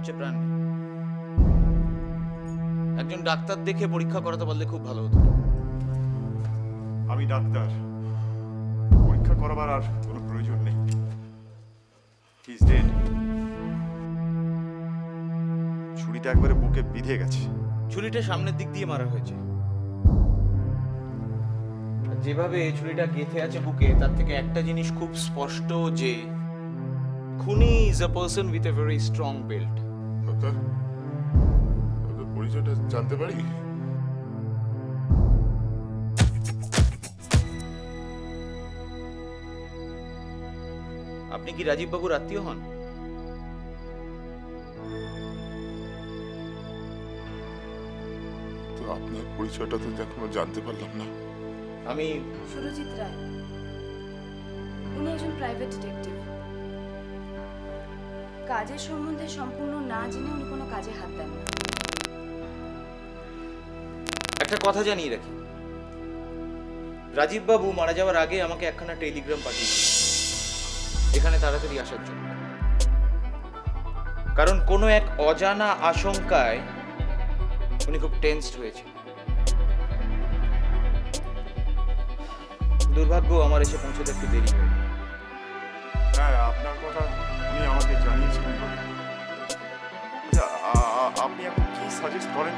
হচ্ছে প্রাণ নেই। একজন ডাক্তার দেখে পরীক্ষা করাতে পারলে খুব ভালো হতো। আমি ডাক্তার, পরীক্ষা করাবার আর কোনো প্রয়োজন নেই। He is dead. ছুরিটা একবারে বুকে বিঁধে গেছে। ছুরিটা সামনের দিক দিয়ে মারা হয়েছে। আর যেভাবে ছুরিটা গেঁথে আছে বুকে, তার থেকে একটা জিনিস খুব স্পষ্ট যে খুনি is a person with a very strong belt. Doctor, ওদের পরিচয়টা জানতে পারি? আপনি কি রাজীব বাবুর আত্মীয় হন? তো আপনার পরিচয়টা তো এখনো জানতে পারলাম না। আমি সুরজিৎ রায়, উনি একজন প্রাইভেট ডিটেকটিভ। কাজের সম্বন্ধে সম্পূর্ণ না জেনে উনি কোনো কাজে হাত দেন না। একটা কথা জানিয়ে রাখি, রাজীব বাবু মারা যাওয়ার আগে আমাকে একখানা টেলিগ্রাম পাঠিয়েছে এখানে তাড়াতাড়ি আসার জন্য। কারণ কোনো এক অজানা আশঙ্কায় উনি খুব টেনসড হয়েছে। দুর্ভাগ্য আমার এসে পৌঁছতে একটু দেরি হয়ে। হ্যাঁ, আপনার কথা উনি আমাকে জানিয়েছিলেন। আচ্ছা, আপনি এখন কি সাজেস্ট করেন?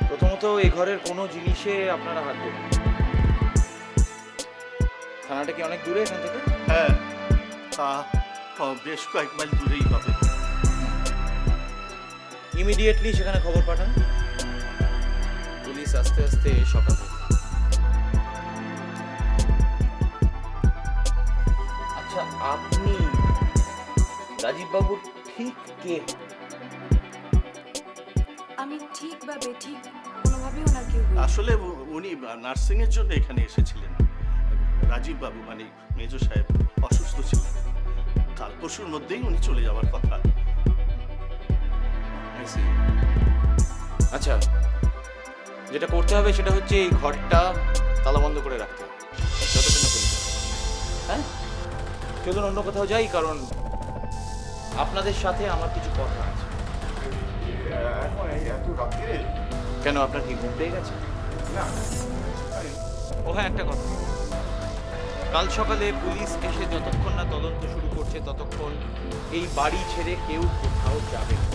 প্রথমত, এই ঘরের কোনো জিনিসে আপনারা হাত দেবেন না। থানাটা কি অনেক দূরে এখান থেকে? হ্যাঁ, বেশ কয়েক মাইল দূরেই হবে। ইমিডিয়েটলি সেখানে খবর পাঠান। পুলিশ আস্তে আস্তে সকাল হবে। আচ্ছা, আপনি রাজীব বাবুর ঠিক কে? আমি ঠিক বা বেঠিক কোনোভাবেই ওনার কেউ হই না। আসলে উনি নার্সিং এর জন্য এখানে এসেছিলেন। রাজীব বাবু মানে মেজো সাহেব অসুস্থ ছিলেন, কাল পরশুর মধ্যেই উনি চলে যাওয়ার কথা। I see. আচ্ছা, যেটা করতে হবে সেটা হচ্ছে এই ঘরটা তালাবন্ধ করে রাখতে হবে যতক্ষণ না পুলিশ আসে। হ্যাঁ, চলুন অন্য কোথাও যাই, কারণ আপনাদের সাথে আমার কিছু কথা আছে। এখন এই এত রাত্রিরে? কেন, আপনার কি ঘুম পেয়ে গেছে? না, ও হ্যাঁ, একটা কথা, কাল সকালে পুলিশ এসে যতক্ষণ না তদন্ত শুরু করছে ততক্ষণ এই বাড়ি ছেড়ে কেউ কোথাও যাবে না।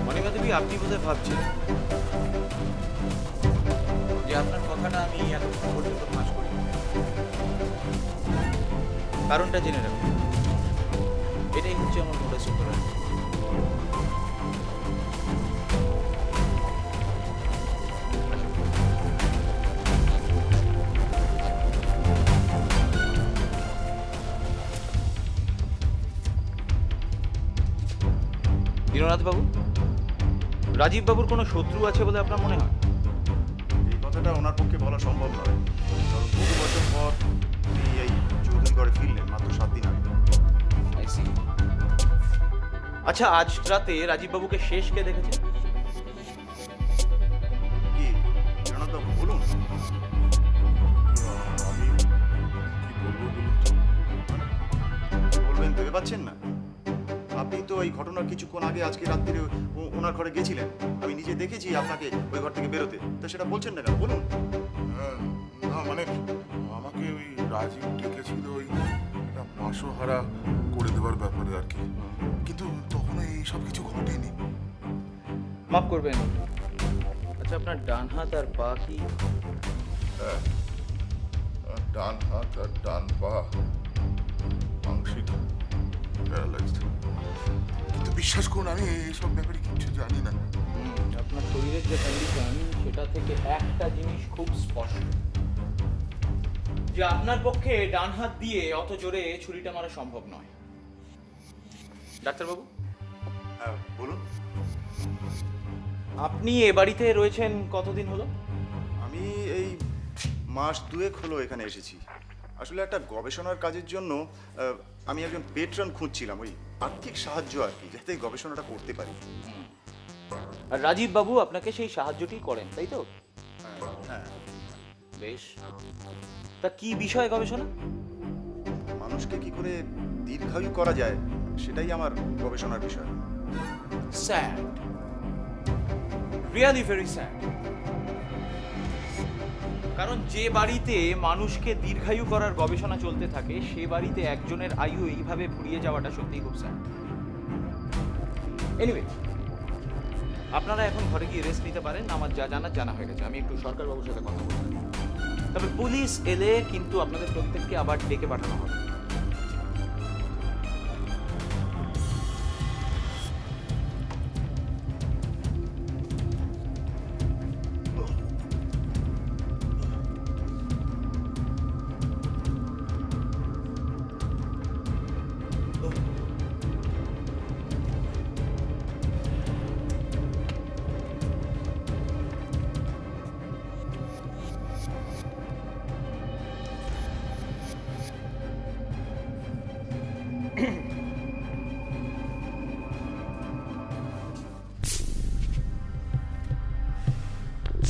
মণিমা দেবী, আপনি বোধহয় ভাবছেন যে আপনার কথাটা আমি এতক্ষণ পর্যন্ত ফাঁস করি। কারণটা জেনে রাখুন, এটাই হচ্ছে আমার মোটাস অপারেন্ডি। দীননাথ বাবু, রাজীব বাবুর কোনো শত্রু আছে বলে আপনার মনে হয়? এই কথাটা ওনার পক্ষে বলা সম্ভব নয়, কারণ বহু বছর পর উনি এই চৌধুরী ঘরে ফিরলেন মাত্র 7 দিন আগে। I see. আচ্ছা, আজ রাতে রাজীব বাবুকে শেষ কে দেখেছে? কি জনতাবাবু বলুন? আমি কি বলবো বলুন তো? বলবেন ভেবে পাচ্ছেন না? আপনি তো এই ঘটনার কিছুক্ষণ আগে আজকে রাত্রিরে ওনার ঘরে গেছিলেন। আমি নিজে দেখেছি আপনাকে ওই ঘর থেকে বেরোতে। তো সেটা বলছেন না কেন বলুন? হ্যাঁ, না মানে আমাকে ওই রাজীব ডেকেছিল ওই একটা মাসোহারা করে দেওয়ার ব্যাপারে আর কি, কিন্তু তখন এইসব কিছু ঘটেনি। মাফ করবেন, আচ্ছা আপনার ডান হাত আর পা কি? হ্যাঁ, আর ডান হাত আর ডান পা আংশিক প্যারালাইজড, কিন্তু বিশ্বাস করুন আমি এইসব ব্যাপারে কিছু জানি না। আপনার শরীরের যে কন্ডিশন সেটা থেকে একটা জিনিস খুব স্পষ্ট, যে আপনার পক্ষে ডান হাত দিয়ে অত জোরে ছুরিটা মারা সম্ভব নয়। ডাক্তারবাবু, হ্যাঁ বলুন। আপনি এ বাড়িতে রয়েছেন কতদিন হলো? আমি এই মাস দুয়েক হলো এখানে এসেছি। আসলে একটা গবেষণার কাজের জন্য আমি একজন পেট্রন খুঁজছিলাম, ওই আর্থিক সাহায্য আর কি, যাতে গবেষণাটা করতে পারি। আর রাজীব বাবু আপনাকে সেই সাহায্যটি করেন, তাই তো? হ্যাঁ, বেশ। তা কি বিষয়ে গবেষণা? মানুষকে কি করে দীর্ঘায়ু করা যায় সেটাই আমার গবেষণার বিষয়। Sad, really very sad. কারণ যে বাড়িতে মানুষকে দীর্ঘায়ু করার গবেষণা চলতে থাকে, সে বাড়িতে একজনের আয়ু এইভাবে ফুরিয়ে যাওয়াটা সত্যিই খুব স্যাড। এনিওয়ে, আপনারা এখন ঘরে গিয়ে রেস্ট নিতে পারেন। আমার যা জানার জানা হয়ে গেছে। আমি একটু সরকার বাবুর সাথে কথা বলতে পারি। তবে পুলিশ এলে কিন্তু আপনাদের প্রত্যেককে আবার ডেকে পাঠানো হবে।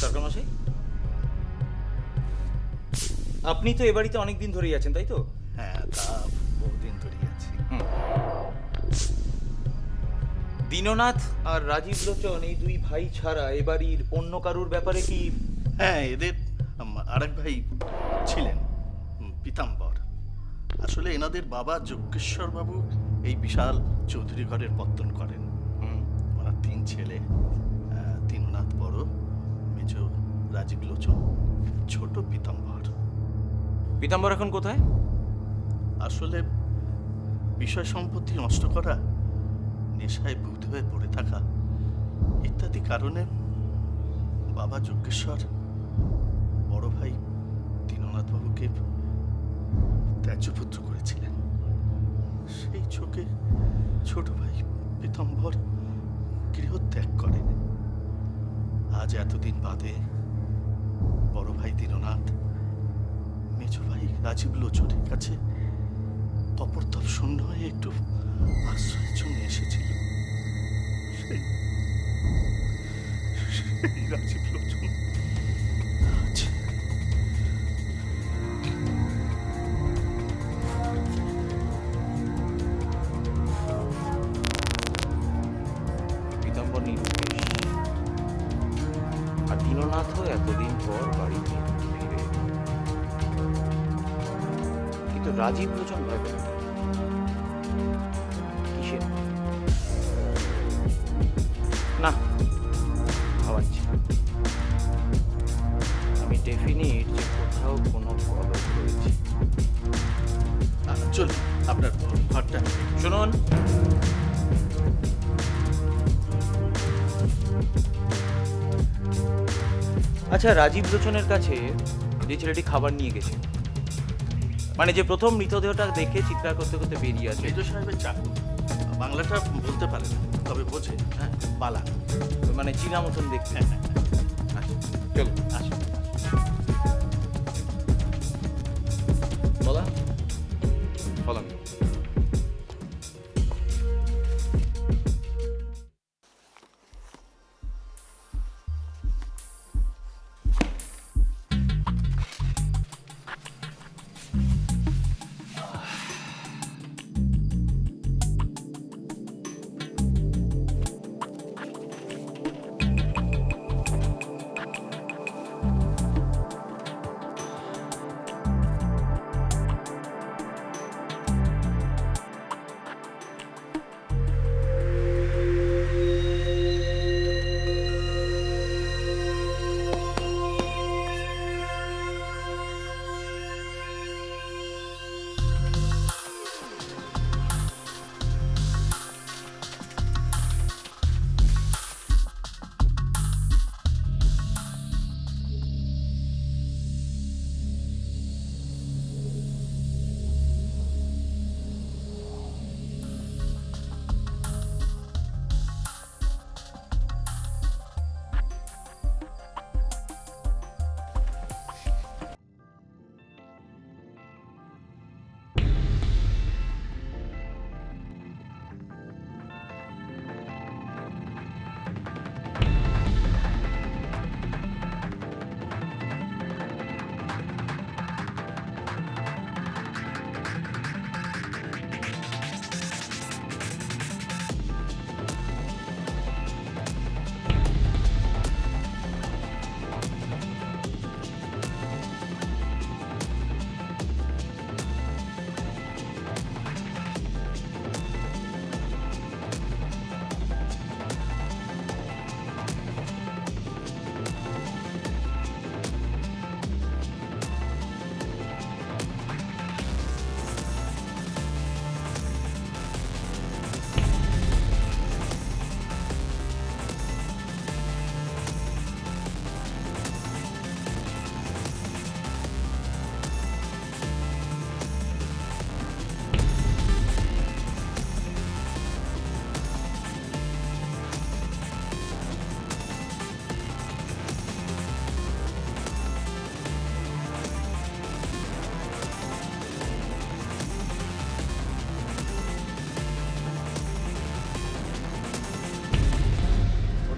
সরকার মশাই, আপনি তো এ বাড়িতে অনেকদিন ধরেই আছেন, তাই তো? হ্যাঁ, তা বহুদিন ধরেই আছি। দীননাথ আর রাজীব লোচন এই দুই ভাই ছাড়া এ বাড়ির অন্য কারুর ব্যাপারে কি? হ্যাঁ, এদের আরেক ভাই ছিলেন, পীতাম্বর। আসলে এনাদের বাবা যজ্ঞেশ্বর বাবু এই বিশাল চৌধুরী ঘরের পত্তন করেন। ওনার 3 ছেলে, দীননাথ বড়, মেজ রাজীব লোচন, ছোট পীতাম্বর। পীতাম্বর এখন কোথায়? আসলে বিষয় সম্পত্তি নষ্ট করা, নেশায় বুধ হয়ে পড়ে থাকা ইত্যাদি কারণে বাবা যজ্ঞেশ্বর বড় ভাই দীননাথ বাবুকে ত্যায্যপুত্র করেছিলেন। সেই চোখে ছোট ভাই পীতাম্বর গৃহত্যাগ করেন। আজ এতদিন বাদে বড় ভাই দীননাথ মেজ ভাই রাজীব লোচনের কাছে অপরতপ শূন্য হয়ে একটু আশ্রয়ের জন্য এসেছিল। সেই রাজীব লোচন আজ পীতাম্বর নিরুদ্দেশ, আর দীননাথও এতদিন পর বাড়িতে ফিরে। কিন্তু রাজীব লোচন ভয় পেল না। কিসের? না, ভাবাচ্ছি না। আমি ডেফিনিট যে কোথাও কোনো গলদ রয়েছে। চলুন আপনার ঘরটা শুনুন, আচ্ছা, রাজীব লোচনের কাছে যে ছেলেটি খাবার নিয়ে গেছে, মানে যে প্রথম মৃতদেহটা দেখে চিৎকার করতে করতে বেরিয়ে আছে, মেজ সাহেবের চাকর, বাংলাটা বলতে পারে না, তবে বোঝে। হ্যাঁ, বালা, মানে চীনা মতন দেখতে। হ্যাঁ হ্যাঁ। আচ্ছা, চলো আসুন। বলা বলা।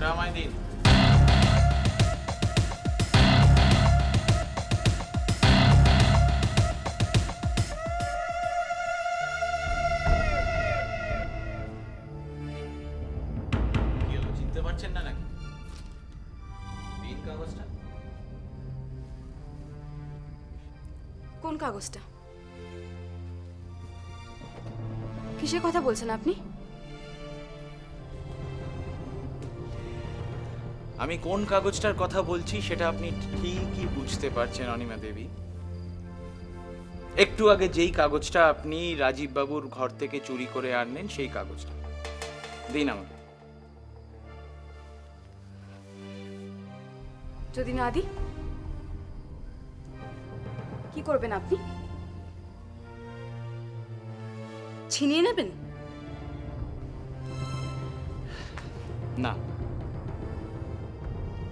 ওটা আমায় দিন। কি হলো, চিনতে পারছেন না নাকি? দিন কাগজটা। কোন কাগজটা? কিসের কথা বলছেন আপনি? আমি কোন কাগজটার কথা বলছি সেটা আপনি ঠিকই বুঝতে পারছেন অনিমা দেবী। একটু আগে যেই কাগজটা আপনি রাজীব বাবুর ঘর থেকে চুরি করে আনলেন সেই কাগজটা দিন আমাকে। যদি না দিই কি করবেন আপনি? ছিনিয়ে নেবেন? না,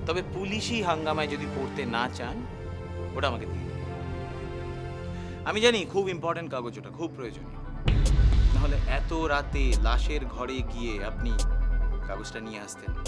তবে পুলিশি হাঙ্গামায় যদি পড়তে না চান ওটা আমাকে দিয়ে দিন। আমি জানি খুব ইম্পর্টেন্ট কাগজ, ওটা খুব প্রয়োজনীয়। নাহলে এত রাতে লাশের ঘরে গিয়ে আপনি কাগজটা নিয়ে আসতেন না।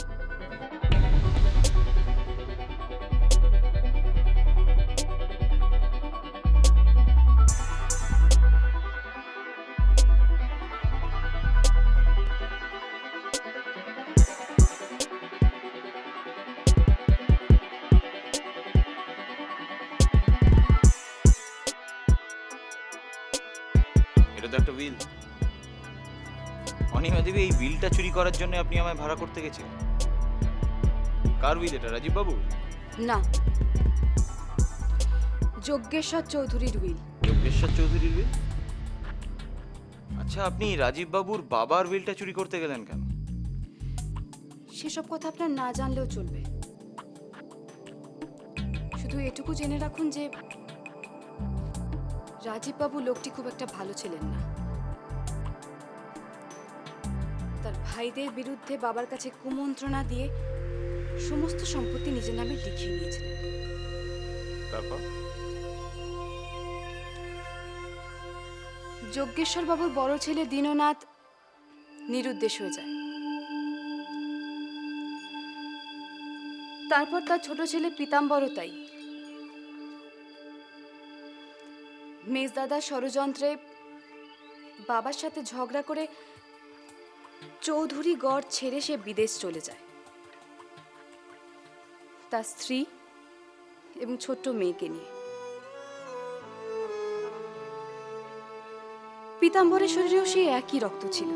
এটা তো একটা উইল। অনিমা দেবী, এই উইলটা চুরি করার জন্য আপনি আমায় ভাড়া করতে গেছেন? কার উইল এটা, রাজীব বাবু? না, যজ্ঞেশ্বর চৌধুরীর উইল। যোগেশ্বর চৌধুরীর উইল? আচ্ছা, আপনি রাজীব বাবুর বাবার উইলটা চুরি করতে গেলেন কেন? সেসব কথা আপনার না জানলেও চলবে। শুধু এটুকু জেনে রাখুন যে রাজীব বাবু লোকটি খুব একটা ভালো ছিলেন না। তার ভাইদের বিরুদ্ধে বাবার কাছে কুমন্ত্রণা দিয়ে সমস্ত সম্পত্তি নিজের নামে লিখিয়ে নিয়েছিলেন। তারপর? যজ্ঞেশ্বর বাবুর বড় ছেলে দীননাথ নিরুদ্দেশ হয়ে যায়। তারপর তার ছোট ছেলে পীতাম্বরও তাই। মেজদাদার ষড়যন্ত্রে বাবার সাথে ঝগড়া করে চৌধুরী গড় ছেড়ে সে বিদেশ চলে যায়, তার স্ত্রী এবং ছোট্ট মেয়েকে নিয়ে। পীতাম্বরের শরীরেও সেই একই রক্ত ছিল,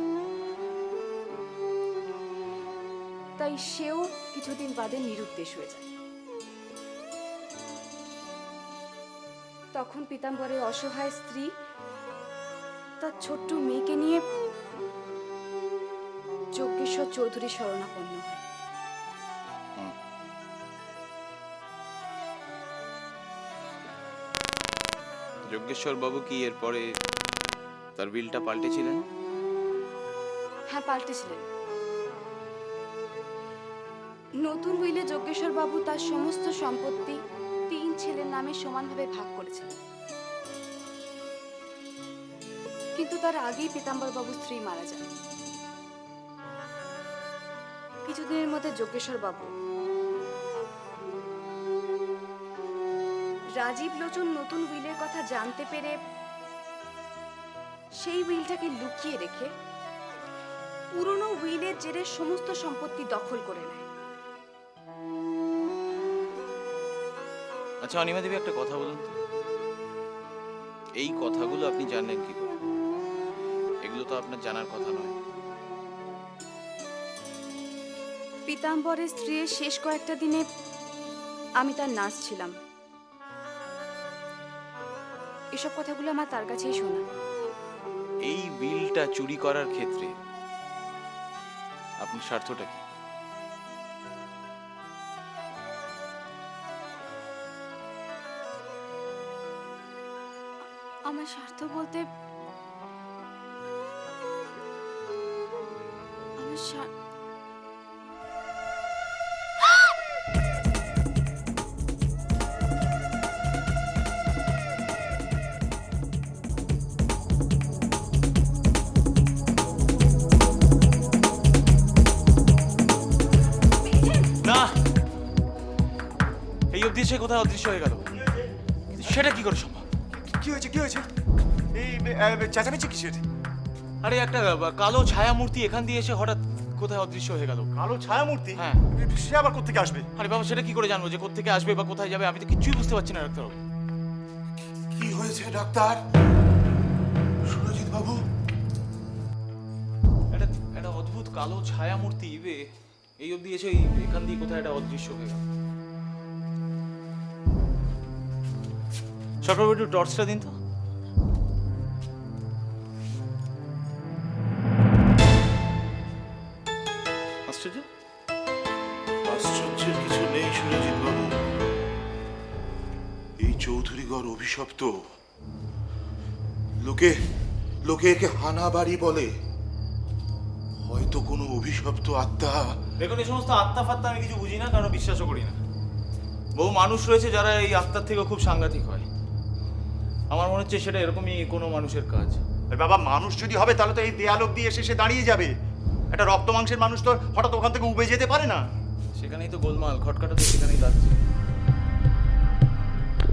তাই সেও কিছুদিন বাদে নিরুদ্দেশ হয়ে যায়। তখন পীতাম্বরের অসহায় স্ত্রী তার ছোট্ট মেয়েকে নিয়ে যজ্ঞেশ্বর চৌধুরী শরণাপন্ন হয়। যজ্ঞেশ্বর বাবু কি এরপরে তার উইলটা পাল্টেছিলেন? হ্যাঁ, পাল্টেছিলেন। নতুন উইলে যজ্ঞেশ্বর বাবু তার সমস্ত সম্পত্তি 3 ছেলের নামে সমানভাবে ভাগ করেছিলেন। কিন্তু তার আগেই পীতাম্বর বাবুর স্ত্রী মারা যান। কিছুদিনের মধ্যে যজ্ঞেশ্বর বাবু রাজীব লোচন নতুন উইলের কথা জানতে পেরে সেই উইলটাকে লুকিয়ে রেখে পুরনো উইলের জেরে সমস্ত সম্পত্তি দখল করে নেয়। আচ্ছা অনিমা দেবী, একটা কথা বলুন তো, এই কথাগুলো আপনি জানলেন কি করে? এগুলো তো আপনার জানার কথা নয়। পীতাম্বরের স্ত্রীর শেষ কয়েকটা দিনে আমি তার নার্স ছিলাম। এসব কথাগুলো আমার তার কাছেই শোনা। এই উইলটা চুরি করার ক্ষেত্রে আপনার স্বার্থটা কি? আমার স্বার্থ বলতে আমার এসে কোথায় অদৃশ্য হয়ে গেল, কিন্তু সেটা কি করে সম্ভব? কি হয়েছে কি হয়েছে? এই চেঁচামেচি কিসের? আরে একটা কালো ছায়া মূর্তি এখান দিয়ে এসে হঠাৎ কোথায় অদৃশ্য হয়ে গেল। কালো ছায়ামূর্তি? হ্যাঁ। সে আবার কোত্থেকে আসবে? আরে বাবা, সেটা কি করে জানবো যে কোত্থেকে আসবে বা কোথায় যাবে? আমি তো কিচ্ছুই বুঝতে পারছি না ডাক্তারবাবু। কি হয়েছে ডাক্তার? সুরজিৎ বাবু, একটা অদ্ভুত কালো ছায়া মূর্তি এই অবধি এসে এখান দিয়ে কোথায় একটা অদৃশ্য হয়ে গেল। সরকার একটু টর্চটা দিন তো। আশ্চর্য। আশ্চর্যের কিছু নেই সুরজিৎ বাবু। এই চৌধুরীগড় অভিশপ্ত। লোকে লোকে একে হানাবাড়ি বলে। হয়তো কোনো অভিশপ্ত আত্মা। দেখুন, এই সমস্ত আত্মা ফাত্তা আমি কিছু বুঝি না, কারণ বিশ্বাসও করি না। বহু মানুষ রয়েছে যারা এই আত্মার থেকেও খুব সাংঘাতিক হয়। আমার মনে হচ্ছে সেটা এরকমই কোনো মানুষের কাজ। আরে বাবা, মানুষ যদি হবে তাহলে তো এই দেয়াল অব্দি এসে সে দাঁড়িয়ে যাবে। একটা রক্ত মাংসের মানুষ তো হঠাৎ ওখান থেকে উবে যেতে পারে না। সেখানেই তো গোলমাল, খটকাটা তো সেখানেই লাগছে।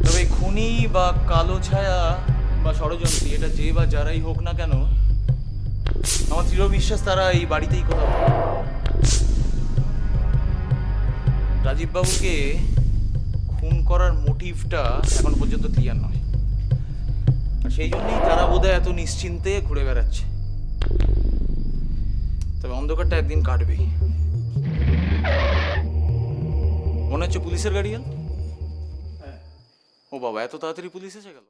তবে এই খুনি বা কালো ছায়া বা ষড়যন্ত্রী, এটা যে বা যারাই হোক না কেন, আমার দৃঢ় বিশ্বাস তারা এই বাড়িতেই কোথাও থাকে। রাজীব বাবুকে খুন করার মোটিভটা এখন পর্যন্ত ক্লিয়ার নয়, আর সেই জন্যই তারা বোধহয় এত নিশ্চিন্তে ঘুরে বেড়াচ্ছে। তবে অন্ধকারটা একদিন কাটবেই। মনে হচ্ছে পুলিশের গাড়ি এল। ও বাবা, এত তাড়াতাড়ি পুলিশ এসে গেল।